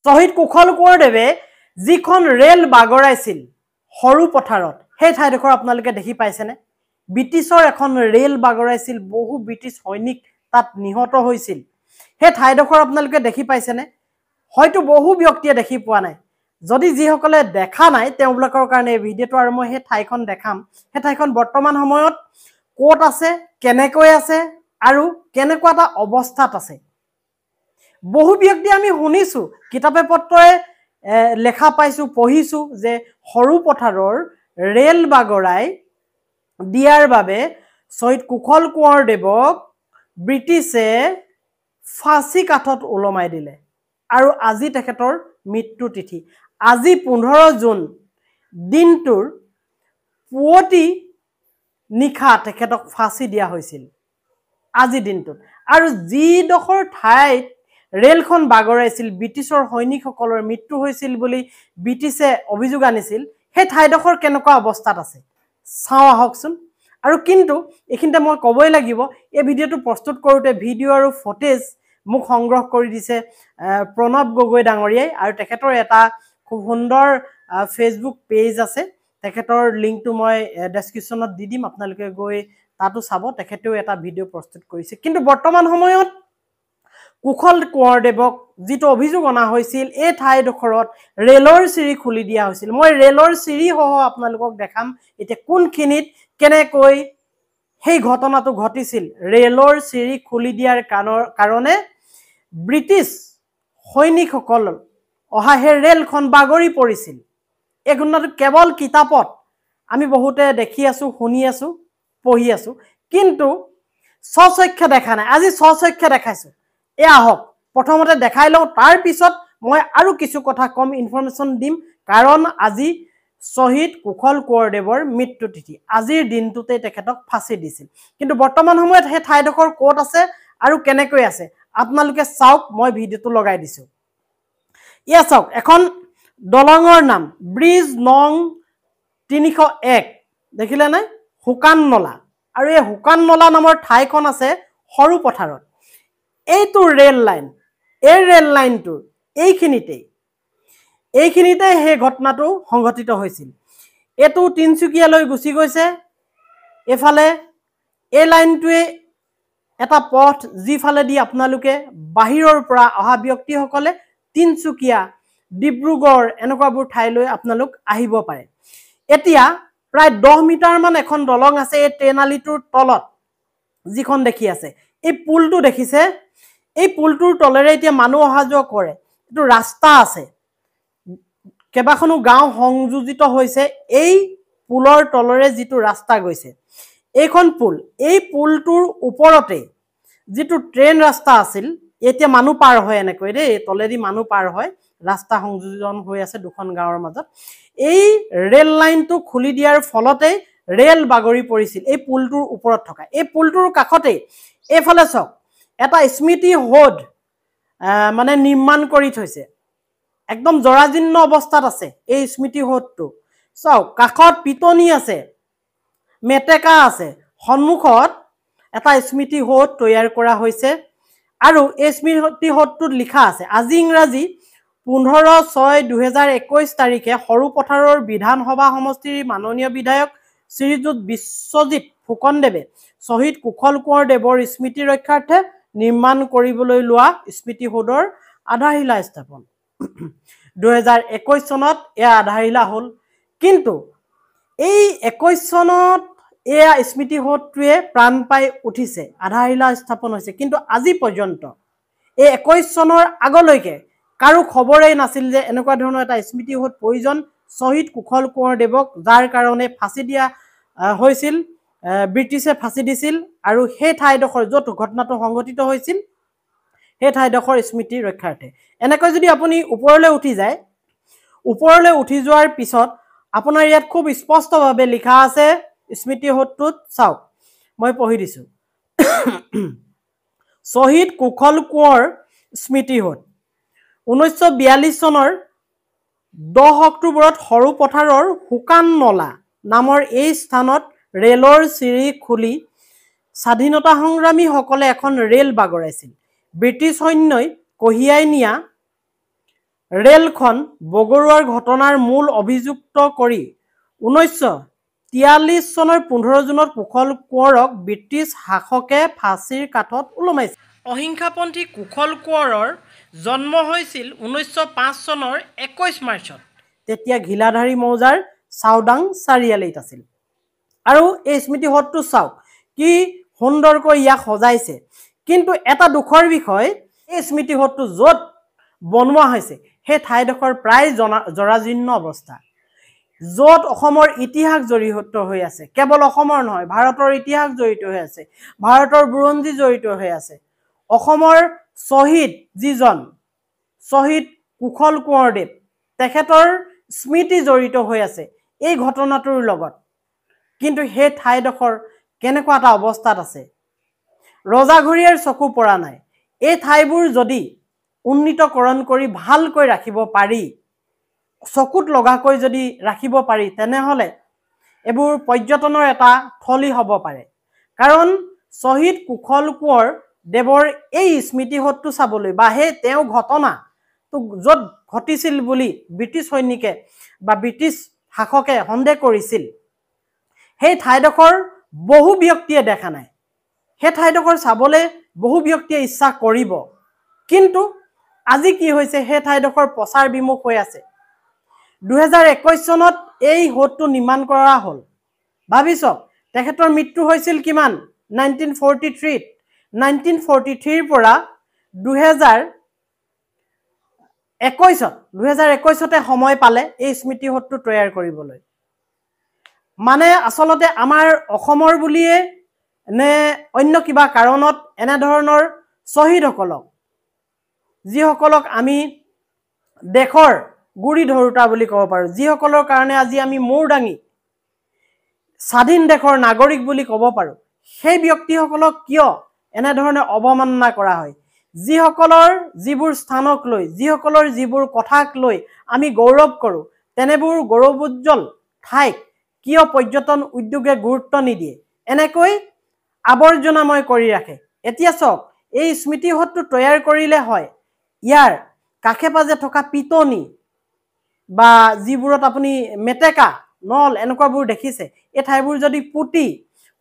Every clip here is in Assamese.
শ্বহীদ কুশল কোঁৱৰদেৱে যিখন ৰেল বাগৰাইছিল সৰু পথাৰত সেই ঠাইডোখৰ আপোনালোকে দেখি পাইছেনে ব্ৰিটিছৰ এখন ৰেল বাগৰাইছিল বহু ব্ৰিটিছ সৈনিক তাত নিহত হৈছিল সেই ঠাইডোখৰ আপোনালোকে দেখি পাইছেনে হয়তো বহু ব্যক্তিয়ে দেখি পোৱা নাই যদি যিসকলে দেখা নাই তেওঁলোকৰ কাৰণে এই ভিডিঅটো আৰু মই সেই ঠাইখন দেখাম সেই ঠাইখন বৰ্তমান সময়ত ক'ত আছে কেনেকৈ আছে আৰু কেনেকুৱা এটা অৱস্থাত আছে বহু ব্যক্তি আমি শুনিছো কিতাপে পত্ৰই লেখা পাইছো পঢ়িছো যে সৰু পথাৰৰ ৰেল বাগৰাই দিয়াৰ বাবে শ্বহীদ কুশল কোঁৱৰদেৱক ব্ৰিটিছে ফাঁসী কাঠত ওলমাই দিলে আৰু আজি তেখেতৰ মৃত্যু তিথি আজি 15 জুন দিনটোৰ পুৱতি নিখা তেখেতক ফাঁসী দিয়া হৈছিল আজি দিনটোত আৰু যিডোখৰ ঠাইত ৰেলখন বাগৰাইছিল ব্ৰিটিছৰ সৈনিকসকলৰ মৃত্যু হৈছিল বুলি ব্ৰিটিছে অভিযোগ আনিছিল সেই ঠাইডোখৰ কেনেকুৱা অৱস্থাত আছে চাওঁ আহকচোন আৰু কিন্তু এখিনতে মই কবই লাগিব এই ভিডিঅটো প্ৰস্তুত কৰোতে ভিডিঅ আৰু ফুটেজ মোক সংগ্ৰহ কৰি দিছে প্ৰণৱ গগৈ ডাঙৰীয়াই আৰু তেখেতৰ এটা খুব সুন্দৰ ফেসবুক পেজ আছে তেখেতৰ লিংকটো মই ডেসক্ৰিপচনত দি দিম আপোনালোকে গৈ তাতো চাব তেখেতেও এটা ভিডিঅ প্ৰস্তুত কৰিছে কিন্তু বৰ্তমান সময়ত কুশল কোঁৱৰদেৱক যিটো অভিযোগ অনা হৈছিল এই ঠাইডোখৰত ৰেলৰ চিৰি খুলি দিয়া হৈছিল মই ৰেলৰ চিৰি সহ আপোনালোকক দেখাম এতিয়া কোনখিনিত কেনেকৈ সেই ঘটনাটো ঘটিছিল ৰেলৰ চিৰি খুলি দিয়াৰ কাৰণে ব্ৰিটিছ সৈনিকসকল অহা হে ৰেলখন বাগৰি পৰিছিল এই ঘটনাটো কেৱল কিতাপত আমি বহুতে দেখি আছো শুনি আছো পঢ়ি আছো কিন্তু সচক্ষে দেখা নাই আজি সচক্ষে দেখাইছো এ আহক প্ৰথমতে দেখাই লও তাৰ পিছত মই আৰু কিছু কথা কম ইনফৰমেশন দিম কাৰণ আজি শ্বহীদ কুশল কোঁৱৰদেৱৰ মৃত্যু তিথি আজিৰ দিনটোতে তেখেতক ফাঁসী দিছিল কিন্তু বৰ্তমান সময়ত হে ঠাইডোখৰ ক'ত আছে আৰু কেনেকৈ আছে আপোনালোকে চাওক মই ভিডিঅটো লগাই দিছো ইয়া চাওক এখন দলঙৰ নাম ব্ৰিজ নং 301 দেখিলে নাই হুকান নলা আৰু এই হুকান নলা নামৰ ঠাইখন আছে সৰু পথাৰত এইটো ৰেল লাইন এই ৰেল লাইনটোৰ এইখিনিতে হে ঘটনাটো সংঘটিত হৈছিল এটো তিনচুকীয়ালৈ গুছি গৈছে এফালে এই লাইনটোৱে এটা পথ যিফালে দি আপোনালোকে বাহিৰৰ পৰা অহা ব্যক্তিসকলে তিনচুকীয়া ডিব্ৰুগড় এনেকুৱাবোৰ ঠাইলৈ আপোনালোক আহিব পাৰে এতিয়া প্ৰায় 10 মিটাৰ মান এখন দলং আছে এই ট্ৰেনালিটোৰ তলত যিখন দেখি আছে এই পুলটো দেখিছে এই পুলটোৰ তলেৰে এতিয়া মানুহ অহা যোৱা কৰে এটো ৰাস্তা আছে কেবাখনো গাঁও সংযোজিত হৈছে এই পুলৰ তলৰে যিটো ৰাস্তা গৈছে এইখন পুল এই পুলটোৰ ওপৰতে যিটো ট্ৰেন ৰাস্তা আছিল এতিয়া মানুহ পাৰ হয় এনেকৈ ৰে তলেদি মানুহ পাৰ হয় ৰাস্তা সংযোজন হৈ আছে দুখন গাঁৱৰ মাজত এই ৰেল লাইনটো খুলি দিয়াৰ ফলতে ৰেল বাগৰি পৰিছিল এই পুলটোৰ ওপৰত থকা এই পুলটোৰ কাষতে এফালে চক এটা স্মৃতি হোড মানে নিৰ্মাণ কৰি থৈছে একদম জৰাজীৰ্ণ অৱস্থাত আছে এই স্মৃতি হোডটো চাওক কাষত পিটনি আছে মেটেকা আছে সন্মুখত এটা স্মৃতি হোড তৈয়াৰ কৰা হৈছে আৰু এই স্মৃতি হোডটোত লিখা আছে আজি ইংৰাজী 15/6/2021 তাৰিখে সৰু পথাৰৰ বিধানসভা সমষ্টিৰ মাননীয় বিধায়ক শ্ৰীযুত বিশ্বজিৎ ফুকনদেৱে শ্বহীদ কুশল কোঁৱৰদেৱৰ স্মৃতি ৰক্ষাৰ্থে নিৰ্মাণ কৰিবলৈ লোৱা স্মৃতি হোডৰ আধাৰশিলা স্থাপন 2021 চনত এয়া আধাৰশিলা হল কিন্তু এই 21 চনত এয়া স্মৃতি হোডটোৱে প্ৰাণ পাই উঠিছে আধাৰশিলা স্থাপন হৈছে কিন্তু আজি পৰ্যন্ত এই 21 চনৰ আগলৈকে কাৰো খবৰেই নাছিল যে এনেকুৱা ধৰণৰ এটা স্মৃতি হোড প্ৰয়োজন শ্বহীদ কুশল কোঁৱৰদেৱক যাৰ কাৰণে ফাঁসী দিয়া হৈছিল ব্ৰিটিছে ফাঁসী দিছিল আৰু সেই ঠাইডোখৰ যত ঘটনাটো সংঘটিত হৈছিল সেই ঠাইডোখৰ স্মৃতি ৰক্ষাৰ্থে এনেকৈ যদি আপুনি ওপৰলৈ উঠি যায় ওপৰলৈ উঠি যোৱাৰ পিছত আপোনাৰ ইয়াত খুব স্পষ্টভাৱে লিখা আছে স্মৃতি হোডটোত চাওক মই পঢ়ি দিছো শ্বহীদ কুশল কোঁৱৰ স্মৃতি হোড 1942 চনৰ 10 অক্টোবৰত সৰু পথাৰৰ হুকান নলা নামৰ এই স্থানত ৰেলৰ চিৰি খুলি স্বাধীনতা সংগ্ৰামীসকলে এখন ৰেল বাগৰাইছিল ব্ৰিটিছ সৈন্যই কঢ়িয়াই নিয়া ৰেলখন বগৰুৱাৰ ঘটনাৰ মূল অভিযুক্ত কৰি 1943 চনৰ 15 জুনত কুশল কোঁৱৰক ব্ৰিটিছ শাসকে ফাঁচীৰ কাঠত ওলমাইছিল। অহিংসাপন্থী কুশল কোঁৱৰৰ জন্ম হৈছিল 1905 চনৰ 21 মাৰ্চত। তেতিয়া ঘিলাধাৰী মৌজাৰ চাওদাং চাৰিআলিত আছিল। আৰু এই স্মৃতিসৌধটো চাওক কি সুন্দৰকৈ ইয়াক সজাইছে। কিন্তু এটা দুখৰ বিষয়, এই স্মৃতিসৌধটো য'ত বনোৱা হৈছে সেই ঠাইডোখৰ প্ৰায় জৰাজীৰ্ণ অৱস্থা, য'ত অসমৰ ইতিহাস জড়িত হৈ আছে। কেৱল অসমৰ নহয়, ভাৰতৰ ইতিহাস জড়িত হৈ আছে, ভাৰতৰ বুৰঞ্জী জড়িত হৈ আছে। অসমৰ শ্বহীদ যিজন শ্বহীদ কুশল কোঁৱৰদেৱ, তেখেতৰ স্মৃতি জড়িত হৈ আছে এই ঘটনাটোৰ লগত। কিন্তু সেই ঠাইডোখৰ কেনেকুৱা এটা অৱস্থাত আছে, ৰজাঘৰীয়াৰ চকু পৰা নাই। এই ঠাইবোৰ যদি উন্নীতকৰণ কৰি ভালকৈ ৰাখিব পাৰি, চকুত লগাকৈ যদি ৰাখিব পাৰি, তেনেহ'লে এইবোৰ পৰ্যটনৰ এটা থলী হ'ব পাৰে। কাৰণ শ্বহীদ কুশল কোঁৱৰ দেৱৰ এই স্মৃতিসৌধটো চাবলৈ বা সেই তেওঁ ঘটনাটো য'ত ঘটিছিল বুলি ব্ৰিটিছ সৈনিকে বা ব্ৰিটিছ শাসকে সন্দেহ কৰিছিল, সেই ঠাইডোখৰ বহু ব্যক্তিয়ে দেখা নাই। সেই ঠাইডোখৰ চাবলৈ বহু ব্যক্তিয়ে ইচ্ছা কৰিব, কিন্তু আজি কি হৈছে, সেই ঠাইডোখৰ প্ৰচাৰ বিমুখ হৈ আছে। 2021 চনত এই সৌধটো নিৰ্মাণ কৰা হ'ল। ভাবি চাওক, তেখেতৰ মৃত্যু হৈছিল কিমান? 1943। 1943ৰ পৰা 2021তে সময় পালে এই স্মৃতিসৌধটো তৈয়াৰ কৰিবলৈ। মানে আচলতে আমাৰ অসমৰ বুলিয়ে নে অন্য কিবা কাৰণত এনেধৰণৰ শ্বহীদসকলক, যিসকলক আমি দেশৰ গুৰি ধৰোঁতা বুলি ক'ব পাৰোঁ, যিসকলৰ কাৰণে আজি আমি মূৰ দাঙি স্বাধীন দেশৰ নাগৰিক বুলি ক'ব পাৰোঁ, সেই ব্যক্তিসকলক কিয় এনেধৰণে অৱমাননা কৰা হয়? যিসকলৰ যিবোৰ স্থানক লৈ, যিসকলৰ যিবোৰ কথাক লৈ আমি গৌৰৱ কৰোঁ, তেনেবোৰ গৌৰৱোজ্জ্বল ঠাইক কিয় পৰ্যটন উদ্যোগে গুৰুত্ব নিদিয়ে, এনেকৈ আৱৰ্জনাময় কৰি ৰাখে? এতিয়া চাওক, এই স্মৃতিসৌধটো তৈয়াৰ কৰিলে হয়, ইয়াৰ কাষে পাজে থকা পিটনি বা যিবোৰত আপুনি মেটেকা নল এনেকুৱাবোৰ দেখিছে, এই ঠাইবোৰ যদি পুতি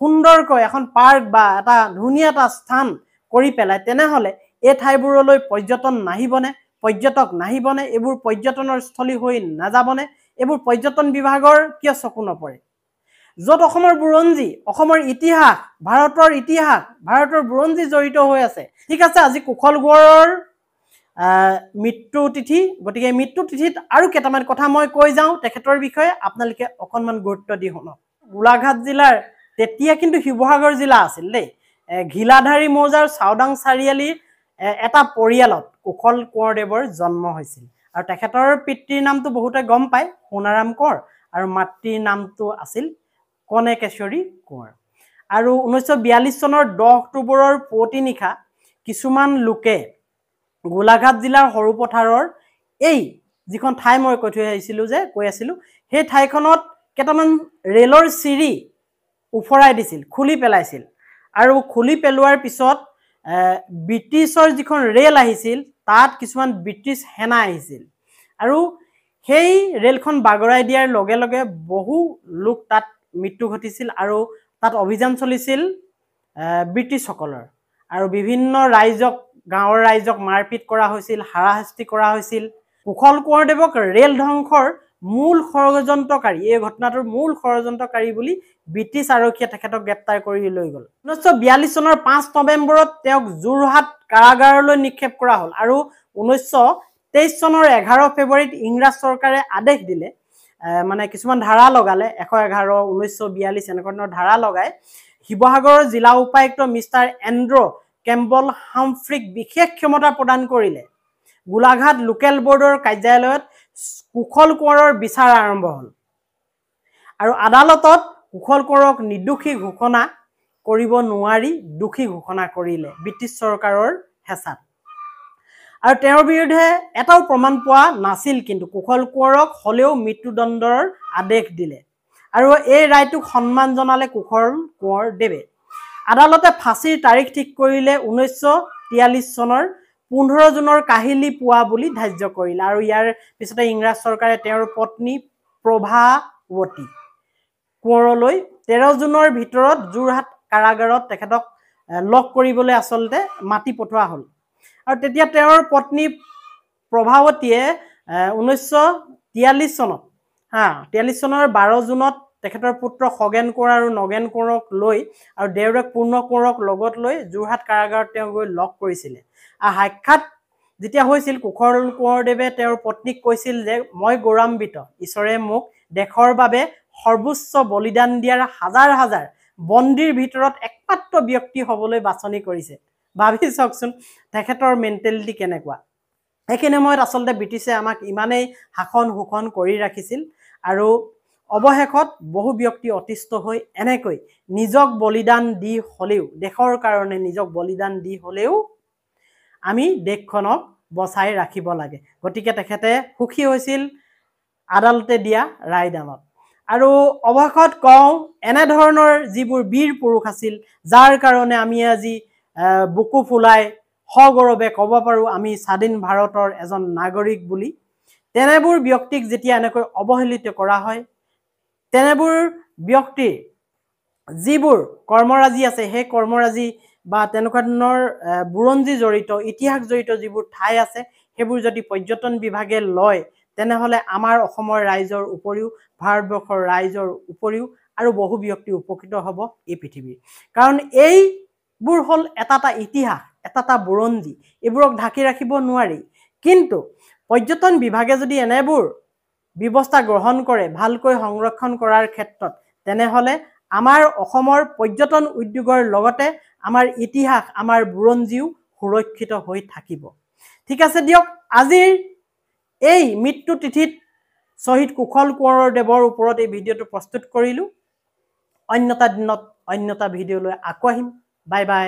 সুন্দৰকৈ এখন পাৰ্ক বা এটা ধুনীয়া এটা স্থান কৰি পেলায়, তেনেহ'লে এই ঠাইবোৰলৈ পৰ্যটন নাহিবনে? পৰ্যটক নাহিবনে? এইবোৰ পৰ্যটনৰ স্থলী হৈ নাযাবনে? এইবোৰ পৰ্যটন বিভাগৰ কিয় চকু নপৰে? য'ত অসমৰ বুৰঞ্জী, অসমৰ ইতিহাস, ভাৰতৰ বুৰঞ্জী জড়িত হৈ আছে। ঠিক আছে, আজি কুশল কোঁৱৰৰ মৃত্যু তিথি, গতিকে মৃত্যু তিথিত আৰু কেইটামান কথা মই কৈ যাওঁ তেখেতৰ বিষয়ে, আপোনালোকে অকণমান গুৰুত্ব দি শুনক। গোলাঘাট জিলাৰ, তেতিয়া কিন্তু শিৱসাগৰ জিলা আছিল দেই, ঘিলাধাৰী মৌজাৰ চাওদাং চাৰিআলিৰ এটা পৰিয়ালত কুশল কোঁৱৰদেৱৰ জন্ম হৈছিল। আৰু তেখেতৰ পিতৃৰ নামটো বহুতে গম পায়, সোণাৰাম কোঁৱৰ, আৰু মাতৃৰ নামটো আছিল কনেকেশ্বৰী কোঁৱৰ। আৰু 1942 চনৰ 10 অক্টোবৰৰ পুৱতি নিশা কিছুমান লোকে গোলাঘাট জিলাৰ সৰু পথাৰৰ এই যিখন ঠাই মই কৈ আছিলোঁ, সেই ঠাইখনত কেইটামান ৰেলৰ চিৰি উফৰাই দিছিল, খুলি পেলাইছিল। আৰু খুলি পেলোৱাৰ পিছত ব্ৰিটিছৰ যিখন ৰেল আহিছিল, তাত কিছুমান ব্ৰিটিছ সেনা আহিছিল। আৰু সেই ৰেলখন বাগৰাই দিয়াৰ লগে লগে বহু লোক তাত মৃত্যু ঘটিছিল আৰু তাত অভিযান চলিছিল ব্ৰিটিছসকলৰ। আৰু বিভিন্ন ৰাইজক, গাঁৱৰ ৰাইজক মাৰপিট কৰা হৈছিল, হাৰাশাস্তি কৰা হৈছিল। কুশল কোঁৱৰদেৱক ৰেল ধ্বংসৰ মূল ষড়যন্ত্ৰকাৰী, এই ঘটনাটোৰ মূল ষড়যন্ত্ৰকাৰী বুলি ব্ৰিটিছ আৰক্ষীয়ে তেখেতক গ্ৰেপ্তাৰ কৰি লৈ গ'ল। 1942 চনৰ 5 নৱেম্বৰত তেওঁক যোৰহাট কাৰাগাৰলৈ নিক্ষেপ কৰা হ'ল। আৰু 1923 চনৰ 11 ফেব্ৰুৱাৰীত ইংৰাজ চৰকাৰে আদেশ দিলে, মানে কিছুমান ধাৰা লগালে, 111, 1942 এনেকুৱা ধৰণৰ ধাৰা লগাই শিৱসাগৰৰ জিলা উপায়ুক্ত মিষ্টাৰ এণ্ড্ৰ কেম্বল হামফ্ৰিক বিশেষ ক্ষমতা প্ৰদান কৰিলে। গোলাঘাট লোকেল বোৰ্ডৰ কাৰ্যালয়ত কুশল কোঁৱৰৰ বিচাৰ আৰম্ভ হ'ল। আৰু আদালতত কুশল কোঁৱৰক নিৰ্দোষী ঘোষণা কৰিব নোৱাৰি দোষী ঘোষণা কৰিলে ব্ৰিটিছ চৰকাৰৰ হেঁচাত। আৰু তেওঁৰ বিৰুদ্ধে এটাও প্ৰমাণ পোৱা নাছিল, কিন্তু কুশল কোঁৱৰক হ'লেও মৃত্যুদণ্ডৰ আদেশ দিলে। আৰু এই ৰায়টোক সন্মান জনালে কুশল কোঁৱৰদেৱে। আদালতে ফাঁচীৰ তাৰিখ ঠিক কৰিলে 1943 চনৰ 15 জুনৰ কাহিলি পুৱা বুলি ধাৰ্য কৰিল আৰু ইয়াৰ পিছতে ইংৰাজ চৰকাৰে তেওঁৰ পত্নী প্ৰভাৱতী কোঁৱৰলৈ 13 জুনৰ ভিতৰত যোৰহাট কাৰাগাৰত তেখেতক লক কৰিবলৈ আচলতে মাতি পঠোৱা হ'ল আৰু তেতিয়া তেওঁৰ পত্নী প্ৰভাৱতীয়ে 1943 চনত 43 চনৰ 12 জুনত তেখেতৰ পুত্ৰ খগেন কোঁৱৰ আৰু নগেন কোঁৱৰক লৈ আৰু দেউৰেক পূৰ্ণ কোঁৱৰক লগত লৈ যোৰহাট কাৰাগাৰত তেওঁ গৈ লক কৰিছিলে আৰু সাক্ষাৎ যেতিয়া হৈছিল কুশল কোঁৱৰদেৱে তেওঁৰ পত্নীক কৈছিল যে মই গৌৰৱান্বিত ঈশ্বৰে মোক দেশৰ বাবে সৰ্বোচ্চ বলিদান দিয়াৰ হাজাৰ হাজাৰ বন্দীৰ ভিতৰত একমাত্ৰ ব্যক্তি হ'বলৈ বাছনি কৰিছে ভাবি চাওকচোন তেখেতৰ মেণ্টেলিটি কেনেকুৱা এইখিনি সময়ত আচলতে ব্ৰিটিছে আমাক ইমানেই শাসন শোষণ কৰি ৰাখিছিল আৰু অৱশেষত বহু ব্যক্তি অতিষ্ঠ হৈ এনেকৈ নিজক বলিদান দি হ'লেও দেশৰ কাৰণে নিজক বলিদান দি হ'লেও আমি দেশখনক বচাই ৰাখিব লাগে গতিকে তেখেতে সুখী হৈছিল আদালতে দিয়া ৰায়দানত আৰু অৱশেষত কওঁ এনে ধৰণৰ যিবোৰ বীৰ পুৰুষ আছিল যাৰ কাৰণে আমি আজি বুকু ফুলাই সগৌৰৱে ক'ব পাৰোঁ আমি স্বাধীন ভাৰতৰ এজন নাগৰিক বুলি তেনেবোৰ ব্যক্তিক যেতিয়া এনেকৈ অৱহেলিত কৰা হয় তেনেবোৰ ব্যক্তিৰ যিবোৰ কৰ্মৰাজি আছে সেই কৰ্মৰাজি বা তেনেকুৱা ধৰণৰ বুৰঞ্জী জড়িত ইতিহাস জড়িত যিবোৰ ঠাই আছে সেইবোৰ যদি পৰ্যটন বিভাগে লয় তেনেহ'লে আমাৰ অসমৰ ৰাইজৰ উপৰিও ভাৰতবৰ্ষৰ ৰাইজৰ উপৰিও আৰু বহু ব্যক্তি উপকৃত হ'ব এই পৃথিৱীৰ কাৰণ এইবোৰ হ'ল এটা ইতিহাস এটা বুৰঞ্জী এইবোৰক ঢাকি ৰাখিব নোৱাৰি কিন্তু পৰ্যটন বিভাগে যদি এনেবোৰ ব্যৱস্থা গ্ৰহণ কৰে ভালকৈ সংৰক্ষণ কৰাৰ ক্ষেত্ৰত তেনেহ'লে আমাৰ অসমৰ পৰ্যটন উদ্যোগৰ লগতে আমাৰ ইতিহাস আমাৰ বুৰঞ্জীও সুৰক্ষিত হৈ থাকিব ঠিক আছে দিয়ক আজিৰ এই মৃত্যু তিথিত শ্বহীদ কুশল কোঁৱৰদেৱৰ ওপৰত এই ভিডিঅ'টো প্ৰস্তুত কৰিলোঁ অন্যটা দিনত অন্যটা ভিডিঅ' লৈ আকৌ আহিম বাই বাই